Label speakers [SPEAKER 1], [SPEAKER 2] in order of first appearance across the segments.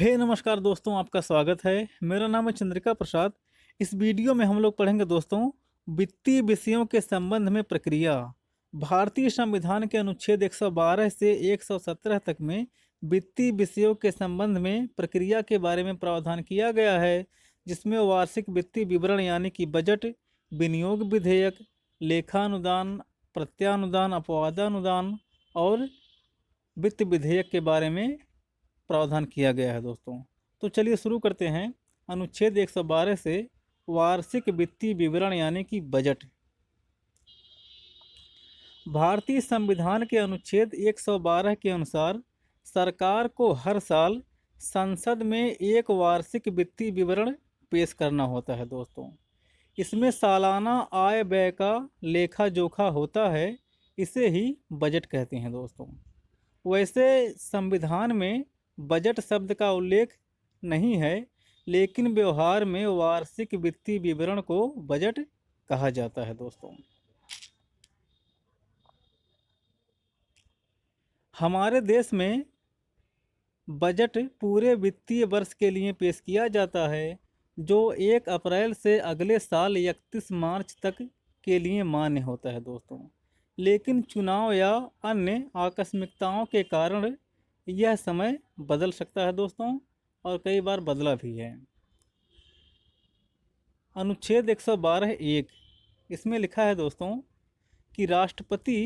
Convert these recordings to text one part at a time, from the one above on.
[SPEAKER 1] नमस्कार दोस्तों, आपका स्वागत है। मेरा नाम है चंद्रिका प्रसाद। इस वीडियो में हम लोग पढ़ेंगे दोस्तों, वित्तीय विषयों के संबंध में प्रक्रिया। भारतीय संविधान के अनुच्छेद 112 से 117 तक में वित्तीय विषयों के संबंध में प्रक्रिया के बारे में प्रावधान किया गया है, जिसमें वार्षिक वित्तीय विवरण यानी कि बजट, विनियोग विधेयक, लेखानुदान, प्रत्यानुदान, अपवादानुदान और वित्त विधेयक के बारे में प्रावधान किया गया है दोस्तों। तो चलिए शुरू करते हैं। अनुच्छेद 112 से वार्षिक वित्तीय विवरण यानी कि बजट। भारतीय संविधान के अनुच्छेद 112 के अनुसार सरकार को हर साल संसद में एक वार्षिक वित्तीय विवरण पेश करना होता है दोस्तों। इसमें सालाना आय व्यय का लेखा जोखा होता है, इसे ही बजट कहते हैं दोस्तों। वैसे संविधान में बजट शब्द का उल्लेख नहीं है, लेकिन व्यवहार में वार्षिक वित्तीय विवरण को बजट कहा जाता है दोस्तों। हमारे देश में बजट पूरे वित्तीय वर्ष के लिए पेश किया जाता है, जो 1 अप्रैल से अगले साल 31 मार्च तक के लिए मान्य होता है दोस्तों। लेकिन चुनाव या अन्य आकस्मिकताओं के कारण यह समय बदल सकता है दोस्तों, और कई बार बदला भी है। अनुच्छेद 112(1) इसमें लिखा है दोस्तों कि राष्ट्रपति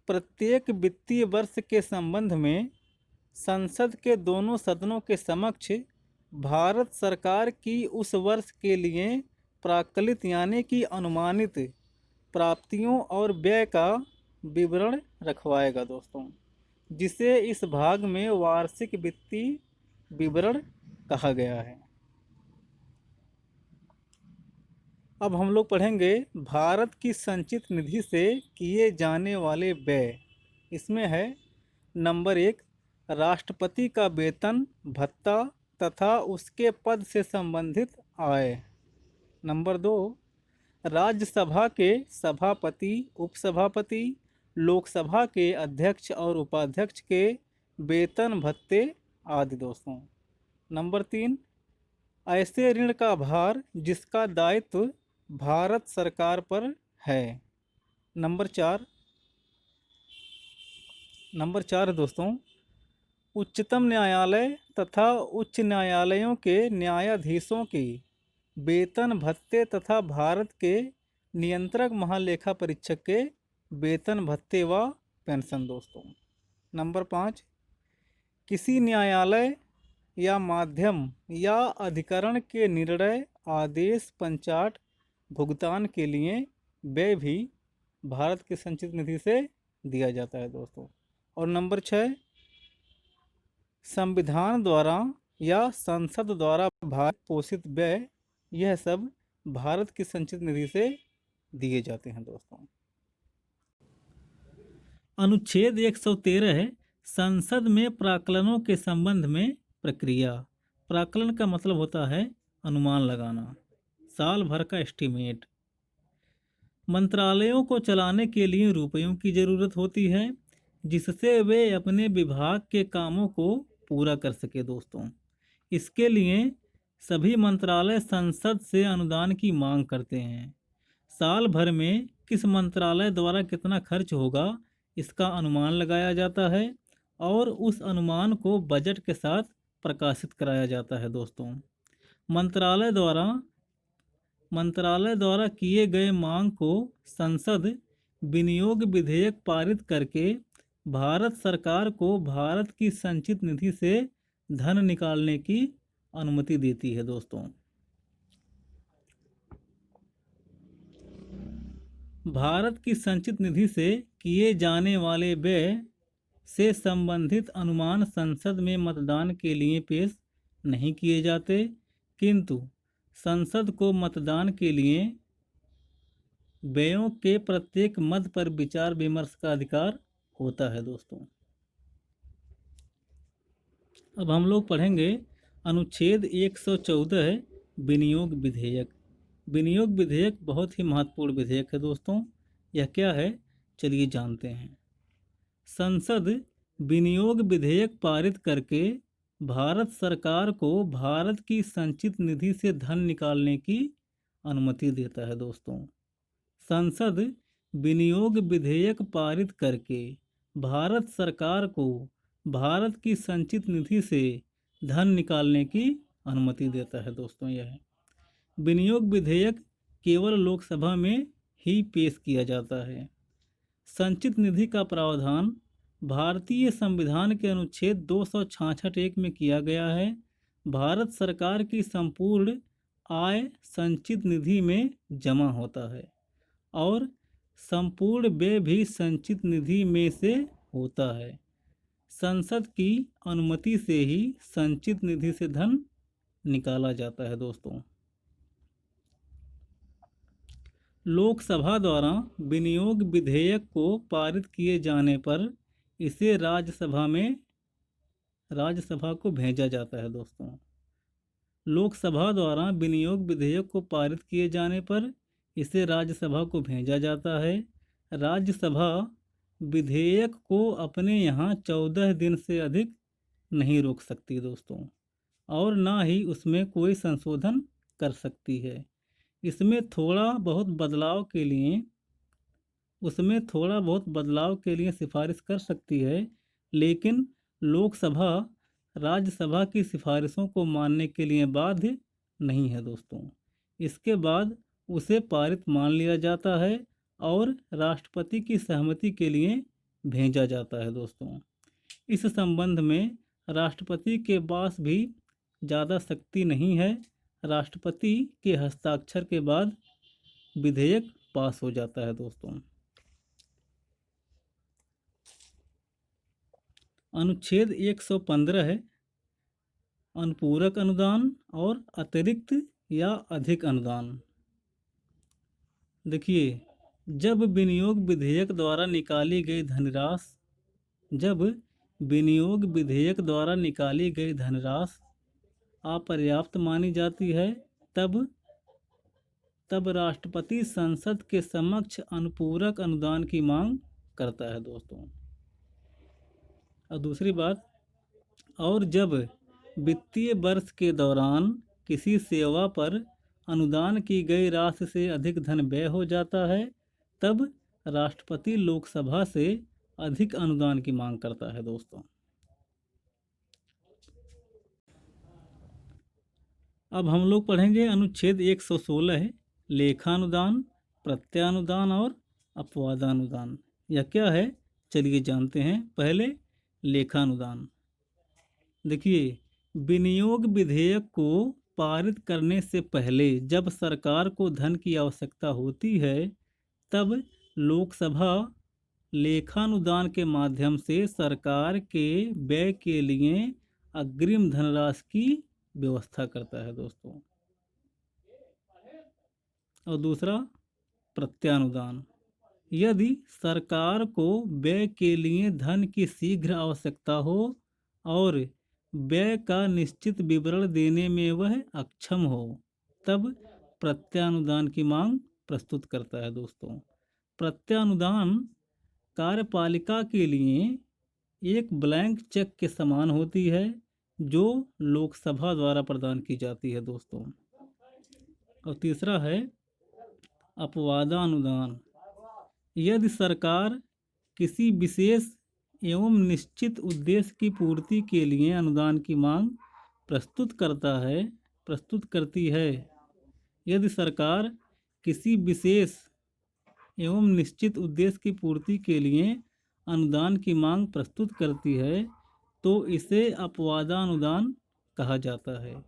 [SPEAKER 1] प्रत्येक वित्तीय वर्ष के संबंध में संसद के दोनों सदनों के समक्ष भारत सरकार की उस वर्ष के लिए प्राक्कलित यानी कि अनुमानित प्राप्तियों और व्यय का विवरण रखवाएगा दोस्तों, जिसे इस भाग में वार्षिक वित्तीय विवरण कहा गया है। अब हम लोग पढ़ेंगे भारत की संचित निधि से किए जाने वाले व्यय। इसमें है नंबर 1, राष्ट्रपति का वेतन भत्ता तथा उसके पद से संबंधित आय। नंबर 2, राज्यसभा के सभापति, उपसभापति, लोकसभा के अध्यक्ष और उपाध्यक्ष के वेतन भत्ते आदि दोस्तों। नंबर 3, ऐसे ऋण का भार जिसका दायित्व भारत सरकार पर है। नंबर 4 दोस्तों, उच्चतम न्यायालय तथा उच्च न्यायालयों के न्यायाधीशों की वेतन भत्ते तथा भारत के नियंत्रक महालेखा परीक्षक के वेतन भत्ते व पेंशन दोस्तों। नंबर 5, किसी न्यायालय या माध्यम या अधिकरण के निर्णय, आदेश, पंचाट, भुगतान के लिए व्यय भी भारत की संचित निधि से दिया जाता है दोस्तों। और नंबर 6, संविधान द्वारा या संसद द्वारा भारत पोषित व्यय, यह सब भारत की संचित निधि से दिए जाते हैं दोस्तों। अनुच्छेद 113 है संसद में प्राक्कलनों के संबंध में प्रक्रिया। प्राक्कलन का मतलब होता है अनुमान लगाना, साल भर का एस्टीमेट। मंत्रालयों को चलाने के लिए रुपयों की ज़रूरत होती है, जिससे वे अपने विभाग के कामों को पूरा कर सके दोस्तों। इसके लिए सभी मंत्रालय संसद से अनुदान की मांग करते हैं। साल भर में किस मंत्रालय द्वारा कितना खर्च होगा, इसका अनुमान लगाया जाता है और उस अनुमान को बजट के साथ प्रकाशित कराया जाता है दोस्तों। मंत्रालय द्वारा किए गए मांग को संसद विनियोग विधेयक पारित करके भारत सरकार को भारत की संचित निधि से धन निकालने की अनुमति देती है दोस्तों। भारत की संचित निधि से किए जाने वाले व्यय से संबंधित अनुमान संसद में मतदान के लिए पेश नहीं किए जाते, किंतु संसद को मतदान के लिए व्ययों के प्रत्येक मद पर विचार विमर्श का अधिकार होता है दोस्तों। अब हम लोग पढ़ेंगे अनुच्छेद 114 विनियोग विधेयक। विनियोग विधेयक बहुत ही महत्वपूर्ण विधेयक है दोस्तों। यह क्या है, चलिए जानते हैं। संसद विनियोग विधेयक पारित करके भारत सरकार को भारत की संचित निधि से धन निकालने की अनुमति देता है दोस्तों। संसद विनियोग विधेयक पारित करके भारत सरकार को भारत की संचित निधि से धन निकालने की अनुमति देता है दोस्तों। यह विनियोग विधेयक केवल लोकसभा में ही पेश किया जाता है। संचित निधि का प्रावधान भारतीय संविधान के अनुच्छेद 266(1) में किया गया है। भारत सरकार की संपूर्ण आय संचित निधि में जमा होता है और संपूर्ण व्यय भी संचित निधि में से होता है। संसद की अनुमति से ही संचित निधि से धन निकाला जाता है दोस्तों। लोकसभा द्वारा विनियोग विधेयक को पारित किए जाने पर इसे राज्यसभा को भेजा जाता है दोस्तों। लोकसभा द्वारा विनियोग विधेयक को पारित किए जाने पर इसे राज्यसभा को भेजा जाता है। राज्यसभा विधेयक को अपने यहाँ 14 दिन से अधिक नहीं रोक सकती दोस्तों, और ना ही उसमें कोई संशोधन कर सकती है। इसमें थोड़ा बहुत बदलाव के लिए सिफारिश कर सकती है, लेकिन लोकसभा राज्यसभा की सिफारिशों को मानने के लिए बाध्य नहीं है दोस्तों। इसके बाद उसे पारित मान लिया जाता है और राष्ट्रपति की सहमति के लिए भेजा जाता है दोस्तों। इस संबंध में राष्ट्रपति के पास भी ज़्यादा शक्ति नहीं है। राष्ट्रपति के हस्ताक्षर के बाद विधेयक पास हो जाता है दोस्तों। अनुच्छेद 115 है अनुपूरक अनुदान और अतिरिक्त या अधिक अनुदान। देखिए, जब विनियोग विधेयक द्वारा निकाली गई धनराशि अपर्याप्त मानी जाती है, तब राष्ट्रपति संसद के समक्ष अनुपूरक अनुदान की मांग करता है दोस्तों। और दूसरी बात, और जब वित्तीय वर्ष के दौरान किसी सेवा पर अनुदान की गई राशि से अधिक धन व्यय हो जाता है, तब राष्ट्रपति लोकसभा से अधिक अनुदान की मांग करता है दोस्तों। अब हम लोग पढ़ेंगे अनुच्छेद 116 है लेखानुदान, प्रत्यानुदान और अपवादानुदान। यह क्या है, चलिए जानते हैं। पहले लेखानुदान। देखिए, विनियोग विधेयक को पारित करने से पहले जब सरकार को धन की आवश्यकता होती है, तब लोकसभा लेखानुदान के माध्यम से सरकार के व्यय के लिए अग्रिम धनराशि की व्यवस्था करता है दोस्तों। और दूसरा, प्रत्यानुदान। यदि सरकार को व्यय के लिए धन की शीघ्र आवश्यकता हो और व्यय का निश्चित विवरण देने में वह अक्षम हो, तब प्रत्यानुदान की मांग प्रस्तुत करता है दोस्तों। प्रत्यानुदान कार्यपालिका के लिए एक ब्लैंक चेक के समान होती है, जो लोकसभा द्वारा प्रदान की जाती है दोस्तों। और तीसरा है अपवादानुदान। यदि सरकार किसी विशेष एवं निश्चित उद्देश्य की पूर्ति के लिए अनुदान की मांग प्रस्तुत करती है, यदि सरकार किसी विशेष एवं निश्चित उद्देश्य की पूर्ति के लिए अनुदान की मांग प्रस्तुत करती है, तो इसे अपवादानुदान कहा जाता है।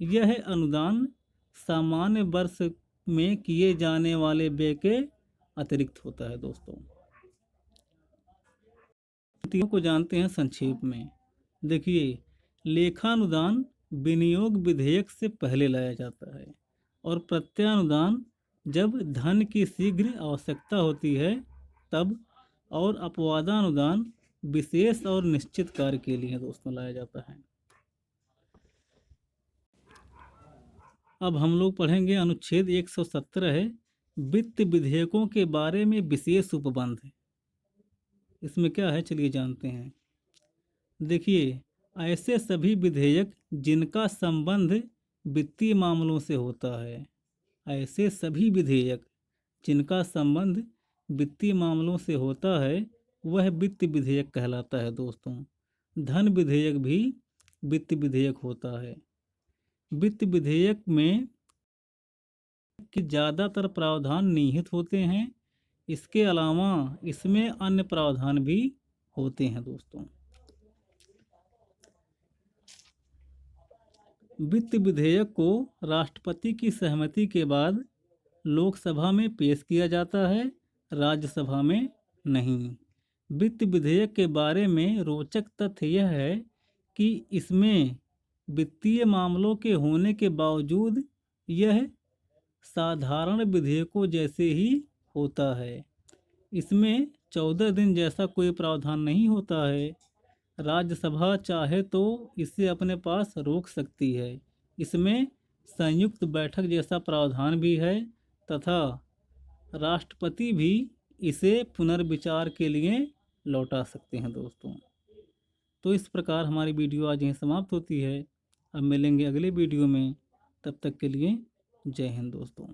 [SPEAKER 1] यह अनुदान सामान्य वर्ष में किए जाने वाले व्यय के अतिरिक्त होता है दोस्तों। तीनों को जानते हैं संक्षेप में। देखिए, लेखानुदान विनियोग विधेयक से पहले लाया जाता है, और प्रत्यानुदान जब धन की शीघ्र आवश्यकता होती है तब, और अपवादानुदान विशेष और निश्चित कार्य के लिए दोस्तों लाया जाता है। अब हम लोग पढ़ेंगे अनुच्छेद 117 है वित्त विधेयकों के बारे में विशेष उपबंध। इसमें क्या है, चलिए जानते हैं। देखिए, ऐसे सभी विधेयक जिनका संबंध वित्तीय मामलों से होता है, ऐसे सभी विधेयक जिनका संबंध वित्तीय मामलों से होता है वह वित्त विधेयक कहलाता है दोस्तों। धन विधेयक भी वित्त विधेयक होता है। वित्त विधेयक में कि ज़्यादातर प्रावधान निहित होते हैं, इसके अलावा इसमें अन्य प्रावधान भी होते हैं दोस्तों। वित्त विधेयक को राष्ट्रपति की सहमति के बाद लोकसभा में पेश किया जाता है, राज्यसभा में नहीं। वित्त विधेयक के बारे में रोचक तथ्य यह है कि इसमें वित्तीय मामलों के होने के बावजूद यह साधारण विधेयकों जैसे ही होता है। इसमें 14 दिन जैसा कोई प्रावधान नहीं होता है। राज्यसभा चाहे तो इसे अपने पास रोक सकती है। इसमें संयुक्त बैठक जैसा प्रावधान भी है तथा राष्ट्रपति भी इसे पुनर्विचार के लिए लौटा सकते हैं दोस्तों। तो इस प्रकार हमारी वीडियो आज यहीं समाप्त होती है। अब मिलेंगे अगले वीडियो में, तब तक के लिए जय हिंद दोस्तों।